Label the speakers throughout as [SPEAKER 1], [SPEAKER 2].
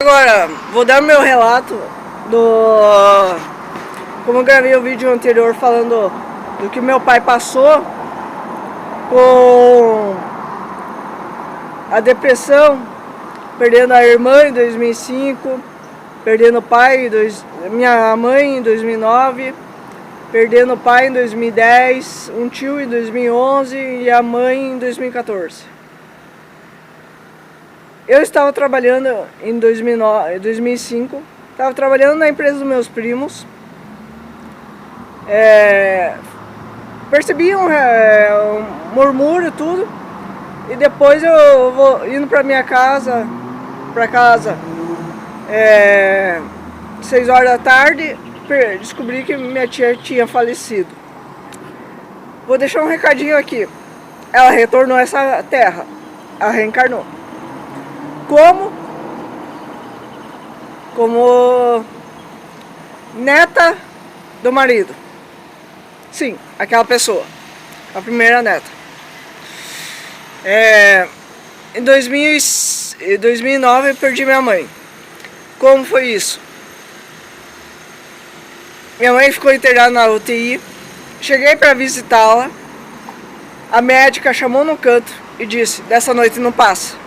[SPEAKER 1] Agora, vou dar meu relato como eu gravei o vídeo anterior falando do que meu pai passou com a depressão, perdendo a irmã em 2005, perdendo o pai, minha mãe em 2009, perdendo o pai em 2010, um tio em 2011 e a mãe em 2014. Eu estava trabalhando em 2005, estava trabalhando na empresa dos meus primos. Percebi um murmúrio, tudo, e depois eu vou indo para minha casa, 6 horas da tarde, descobri que minha tia tinha falecido. Vou deixar um recadinho aqui. Ela retornou a essa terra, ela reencarnou. Como neta do marido. Sim, aquela pessoa, a primeira neta. Em 2009 eu perdi minha mãe. Como foi isso? Minha mãe ficou internada na UTI. Cheguei para visitá-la. A médica chamou no canto e disse: dessa noite não passa.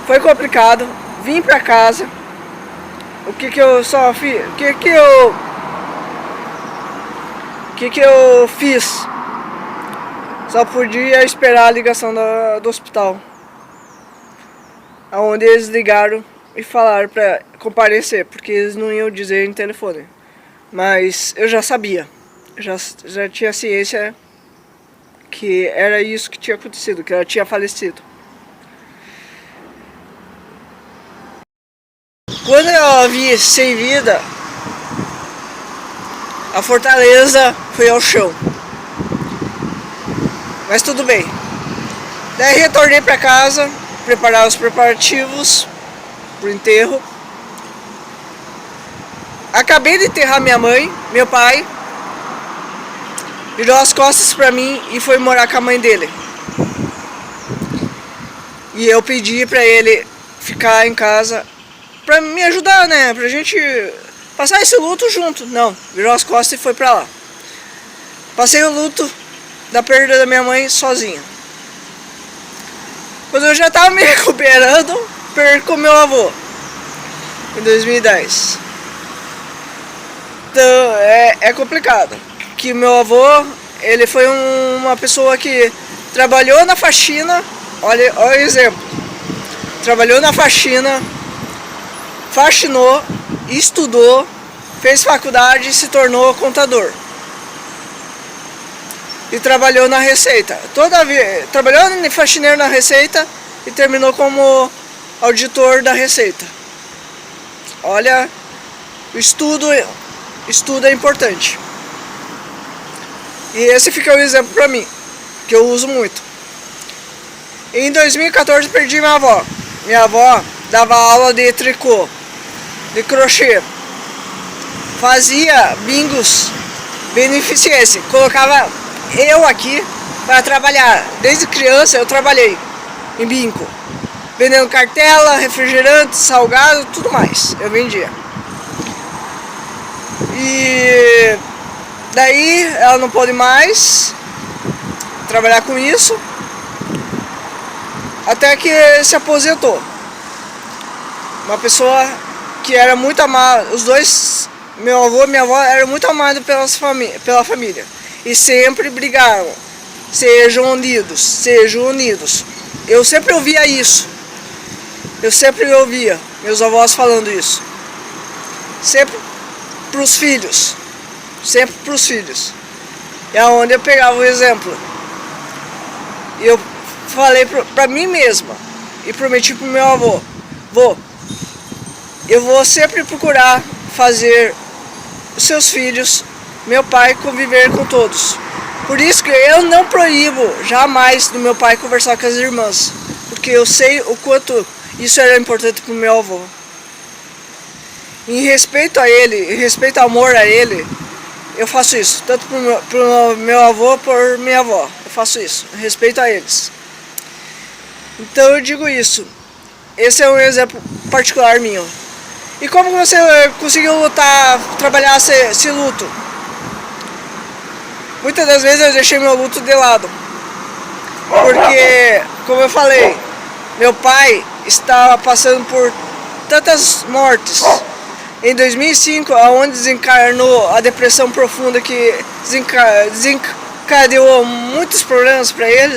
[SPEAKER 1] Foi complicado. Vim para casa. O que eu só fiz? O que eu fiz? Só podia esperar a ligação do hospital, onde eles ligaram e falaram para comparecer, porque eles não iam dizer em telefone. Mas eu já sabia, já tinha ciência que era isso que tinha acontecido, que ela tinha falecido. Quando eu a vi sem vida, a fortaleza foi ao chão. Mas tudo bem. Daí retornei para casa, preparar os preparativos pro enterro. Acabei de enterrar minha mãe, meu pai virou as costas para mim e foi morar com a mãe dele. E eu pedi para ele ficar em casa pra me ajudar, né? Pra gente passar esse luto junto. Não, virou as costas e foi pra lá. Passei o luto da perda da minha mãe sozinho. Quando eu já tava me recuperando, perco meu avô em 2010. Então é complicado. Que meu avô, ele foi uma pessoa que trabalhou na faxina. Olha o exemplo. Trabalhou na faxina, faxinou, estudou, fez faculdade e se tornou contador. E trabalhou na Receita. Trabalhou de faxineiro na Receita e terminou como auditor da Receita. Olha, o estudo é importante. E esse fica o exemplo para mim, que eu uso muito. Em 2014 perdi minha avó. Minha avó dava aula de tricô, de crochê, fazia bingos beneficência, colocava eu aqui para trabalhar. Desde criança eu trabalhei em bingo, vendendo cartela, refrigerante, salgado, tudo mais, eu vendia. E daí ela não pôde mais trabalhar com isso, até que se aposentou. Uma pessoa que era muito amada, os dois, meu avô e minha avó, eram muito amados pela família. E sempre brigaram. Sejam unidos, sejam unidos. Eu sempre ouvia isso. Eu sempre ouvia meus avós falando isso. Sempre pros filhos. Sempre pros filhos. É onde eu pegava o exemplo. E eu falei pra mim mesma e prometi pro meu avô: vô, eu vou sempre procurar fazer os seus filhos, meu pai, conviver com todos. Por isso que eu não proíbo jamais do meu pai conversar com as irmãs, porque eu sei o quanto isso era importante pro meu avô. Em respeito a ele, em respeito ao amor a ele, eu faço isso, tanto pro meu avô, por minha avó. Eu faço isso, em respeito a eles. Então eu digo isso. Esse é um exemplo particular meu. E como você conseguiu lutar, trabalhar esse luto? Muitas das vezes eu deixei meu luto de lado. Porque, como eu falei, meu pai estava passando por tantas mortes. Em 2005, onde desencarnou a depressão profunda que desencadeou muitos problemas para ele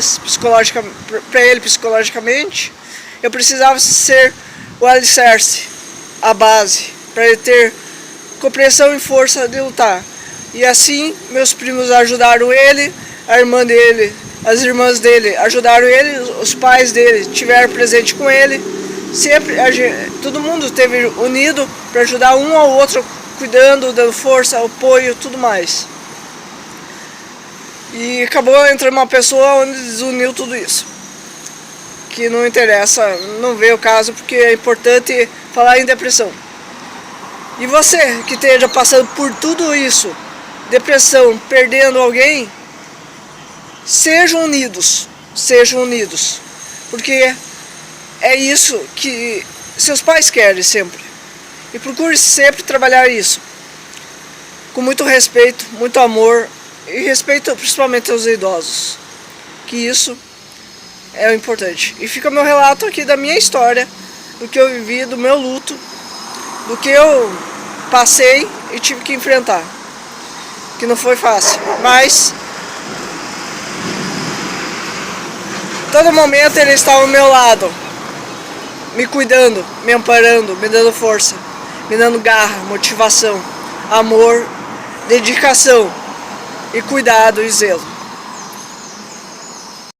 [SPEAKER 1] psicologicamente, eu precisava ser o alicerce, a base, para ele ter compreensão e força de lutar. E assim, meus primos ajudaram ele, a irmã dele, as irmãs dele ajudaram ele, os pais dele estiveram presentes com ele. Sempre todo mundo esteve unido para ajudar um ao outro, cuidando, dando força, apoio, tudo mais. E acabou entrando uma pessoa onde desuniu tudo isso. Que não interessa, não vê o caso, porque é importante falar em depressão. E você que esteja passando por tudo isso, depressão, perdendo alguém, sejam unidos, porque é isso que seus pais querem sempre. E procure sempre trabalhar isso com muito respeito, muito amor e respeito principalmente aos idosos. Que isso é o importante. E fica meu relato aqui da minha história, do que eu vivi, do meu luto, do que eu passei e tive que enfrentar. Que não foi fácil, mas todo momento ele estava ao meu lado, me cuidando, me amparando, me dando força, me dando garra, motivação, amor, dedicação e cuidado e zelo.